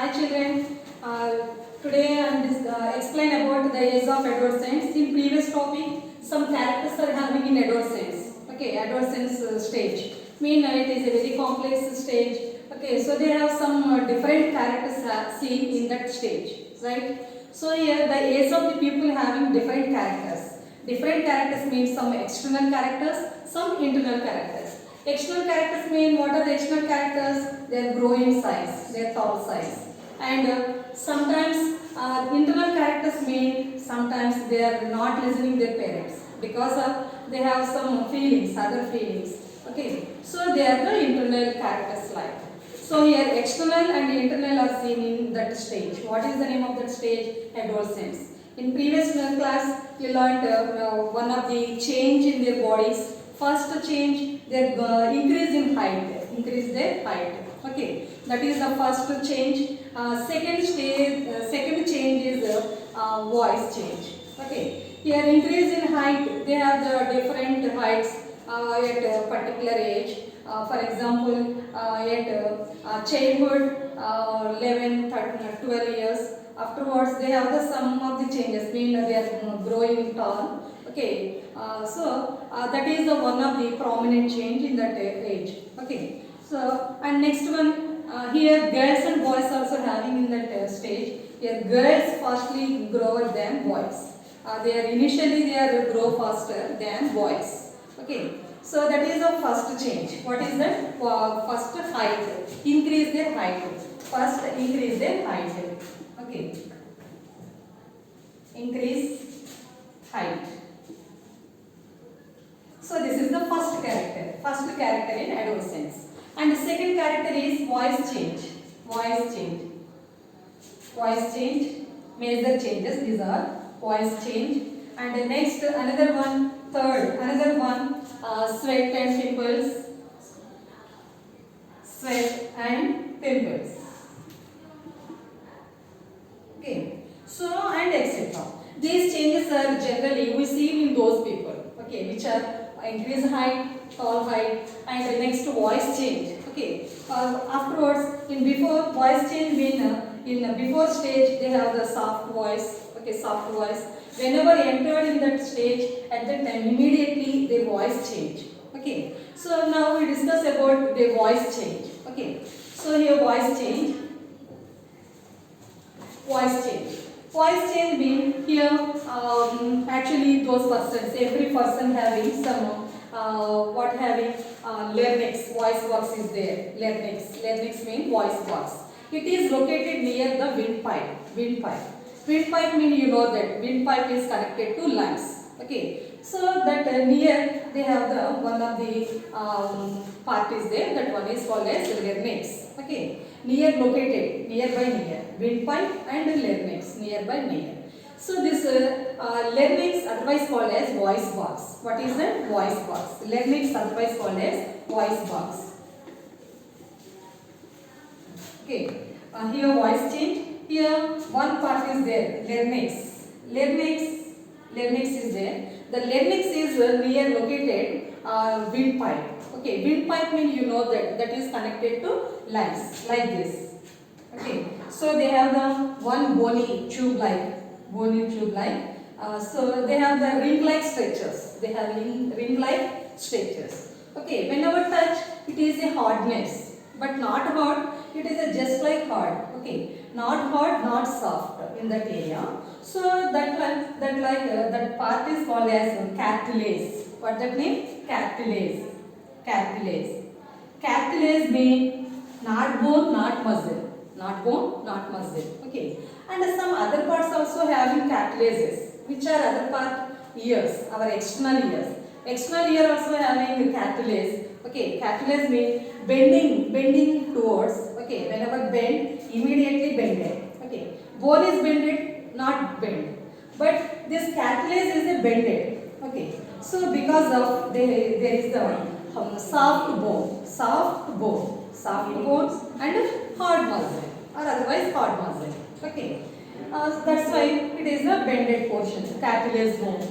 Hi children, today I am explain about the age of adolescence. In previous topic, some characters are having in adolescence. Okay, adolescence stage. Mean it is a very complex stage. Okay, so they have some different characters seen in that stage, right? So here the age of the people having different characters. Different characters means some external characters, some internal characters. External characters mean what are the external characters? They grow in size, they tall size. And sometimes internal characters mean sometimes they are not listening their parents because of they have some feelings, other feelings. Okay, so they are the internal characters like. So here external and internal are seen in that stage. What is the name of that stage? Adolescence. In previous class, you learned one of the change in their bodies. First change, their increase in height, increase their height. Okay, that is the first change. Second change is voice change. Okay, here increase in height, they have the different heights at a particular age. For example, at childhood, 11, 13, 12 years. Afterwards, they have the some of the changes, mean they are growing tall. Okay, that is the one of the prominent change in that age. Okay, so and next one here girls and boys also having in that stage. Here girls firstly grow than boys. They are initially they are grow faster than boys. Okay, so that is the first change. What is that? First height, increase their height. First increase their height. Okay, increase height. So this is the first character in adolescence. And the second character is voice change. Voice change. Voice change, major changes, these are voice change. And the next, another one, another one, sweat and pimples. Sweat and pimples. Okay, so and etc. These changes are generally we see in those people, okay, which are increase height, tall height, and the next voice change. Okay, afterwards in before voice change mean in the before stage they have the soft voice. Okay, soft voice. Whenever entered in that stage, at that time immediately their voice change. Okay, so now we discuss about the voice change. Okay, so here voice change. Voice change. Voice change means here actually those persons, every person having some what having larynx, voice box is there. Larynx means voice box. It is located near the windpipe. Windpipe means you know that windpipe is connected to lungs. Okay, so that near they have the one of the part is there. That one is called as larynx. Okay, nearby windpipe and larynx, near. So this larynx otherwise called as voice box. What is that? Voice box. Larynx otherwise called as voice box. Okay, here voice change. Here one part is there, larynx. Larynx is there. The larynx is near located windpipe. Okay, windpipe means you know that is connected to lungs like this. Okay, so they have the one bony tube like. So they have the ring-like structures. They have ring-like structures. Okay, whenever touch, it is a hardness, but not hard. It is a just like hard. Okay, not hard, not soft in that area. So that part is called as cartilage. What that name? Cartilage. Cartilage means not bone, not muscle. Not bone, not muscle. Okay. And some other parts also having cartilages. Which are other part? Ears. Our external ears. External ear also having cartilage. Okay. Cartilage means bending towards. Okay. Whenever bend, immediately bended. Okay. Bone is bended, not bent. But this cartilage is a bended. Okay. So because of there is the soft bone and hard muscle or otherwise hard muscle. Okay, that's why it is a bended portion, cartilage bone.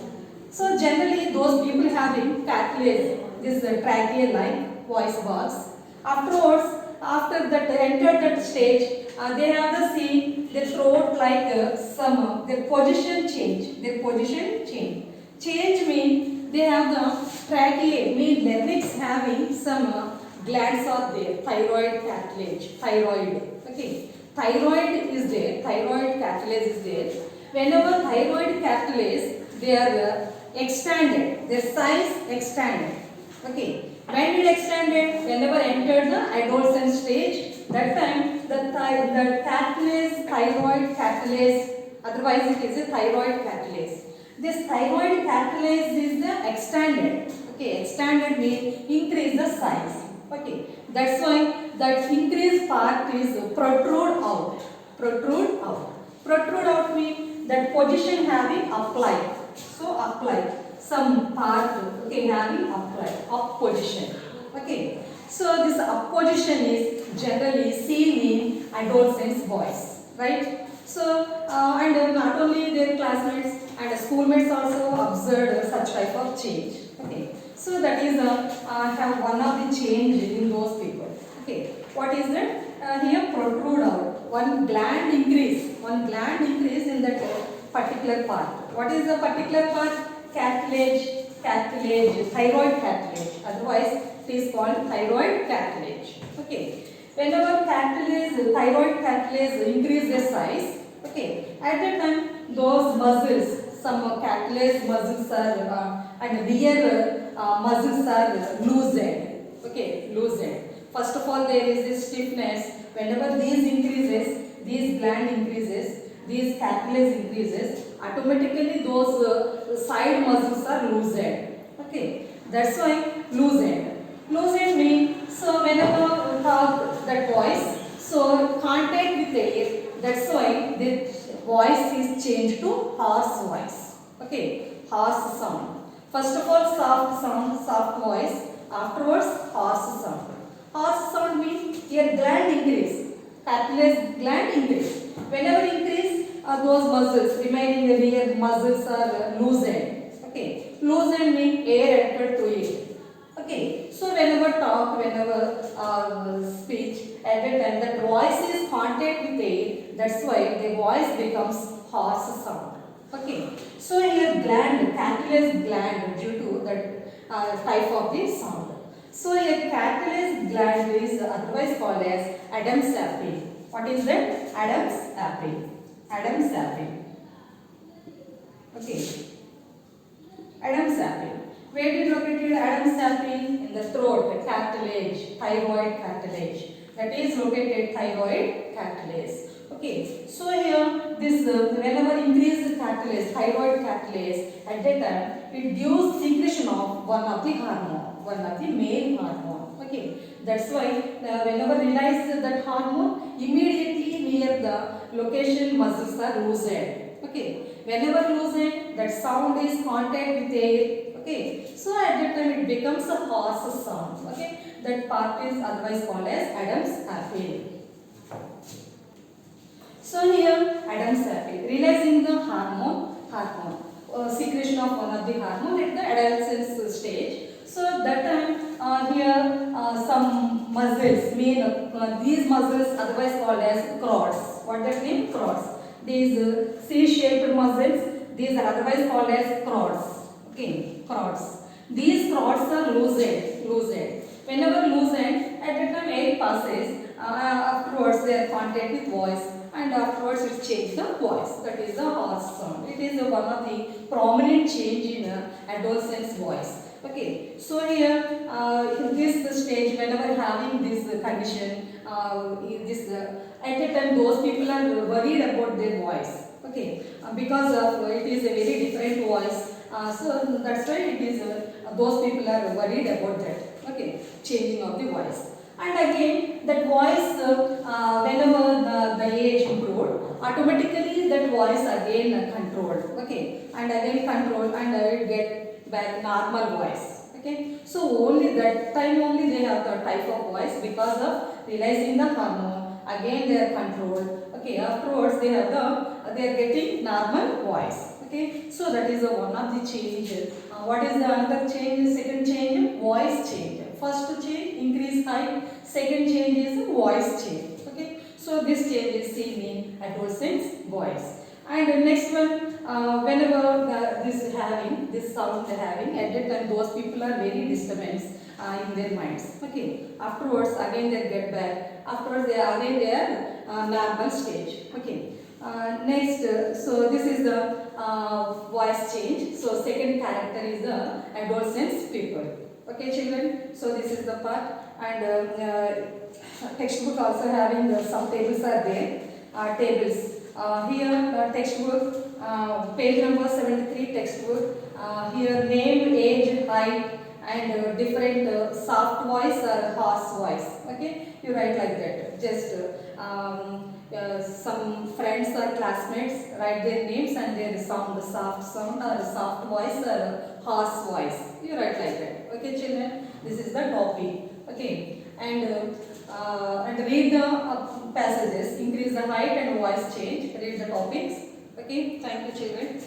So generally those people having cartilage, this trachea like voice box. Afterwards, after that entered that stage, they have the seen their throat like some their position change. Their position change. Change means they have the trachea, mean larynx having some glands are there. Thyroid cartilage. Thyroid. Okay. Thyroid is there. Thyroid cartilage is there. Whenever thyroid cartilage, they are extended. Their size extended. Okay. When it extended, whenever entered the adolescent stage, that time the cartilage, thyroid cartilage, otherwise it is a thyroid cartilage. This thyroid cartilage is the extended. Okay, extended means increase the size. Okay, that's why that increased part is protrude out. Protrude out. Protrude out means that position having applied. So apply some part, okay, having applied up position. Okay, so this up position is generally seen in adolescents boys, right? So and not only their classmates and schoolmates also observed such type of change. Okay, so that is have one of the change in those people. Okay, what is that? Here protrude out. One gland increase in that particular part. What is the particular part? Cartilage, thyroid cartilage. Otherwise, it is called thyroid cartilage. Okay. Whenever thyroid cartilage increase their size, okay, at that time those muscles, some cartilage muscles are and rear muscles are loosened. Okay, loosened. First of all, there is this stiffness. Whenever these increases, these gland increases, these cartilage increases, automatically those side muscles are loosened. Okay, that's why loosened. Loosened means, so whenever we talk that voice, so contact with the air, that's why the voice is changed to hoarse voice. Okay, hoarse sound. First of all, soft sound, soft voice. Afterwards, hoarse sound. Hoarse sound means your gland increase, cartilage gland increase. Whenever increase, those muscles remaining near muscles are loosened. Okay, loosened means air entered to it. Okay, so whenever talk, whenever speech, at that time that voice is contact with air. That's why the voice becomes hoarse sound. Okay, so here gland, cartilage gland due to that type of the sound. So here cartilage gland is otherwise called as Adam's apple. What is that? Adam's apple. Adam's apple. Okay. Adam's apple. Where it is located? Adam's apple in the throat, the cartilage, thyroid cartilage. That is located thyroid cartilage. Okay. So here this whenever increased cartilage, thyroid cartilage, at that time it gives secretion of one of the hormone, one of the male hormone. Okay. That's why whenever realize that hormone, immediately near the location muscles are loosened. Okay. Whenever loosened, that sound is contact with air. Okay. So at that time it becomes a hoarse sound. Okay. That part is otherwise called as Adam's apple. So here Adam's apple, realizing the hormone secretion of one of the hormone at the adolescence stage. So that time here some muscles, these muscles otherwise called as cords. What that mean? Cords. These C-shaped muscles, these are otherwise called as cords. Okay, cords. These cords are loosened. Whenever loosened, at that time air passes. Afterwards, they are contact with voice, and afterwards it changes the voice. That is the hoarse sound. It is one of the prominent change in adolescent's voice. Okay, so here in this stage, whenever having this condition, at the time those people are worried about their voice. Okay, because of it is a very different voice. So that's why it is those people are worried about that. Okay, changing of the voice. And again, that voice, whenever the age improved, automatically that voice again controlled. Okay, and again controlled, and it get back normal voice. Okay, so only that time only they have the type of voice because of realizing the hormone. Again they are controlled. Okay, afterwards they have they are getting normal voice. Okay, so that is one of the changes. What is the another change? Second change, voice change. First change, increase height. Second change is voice change. Okay, So this change is seen in adolescents voice. And the next one, whenever this sound they having, at that time those people are very disturbance in their minds. Okay. Afterwards, again they get back. Afterwards, they are again their normal stage. Okay. Next, so this is the voice change. So second character is the adolescents people. Okay, children. So this is the part, and textbook also having some tables are there. Tables. Here textbook, page number 73 textbook. Here name, age, height, and different soft voice or harsh voice. Okay, you write like that. Just some friends or classmates write their names and their sound, soft sound or soft voice or harsh voice. You write like that. Okay, children. This is the topic. Okay, and read the passages. Increase the height and voice change. Read the topics. Okay. Thank you, children.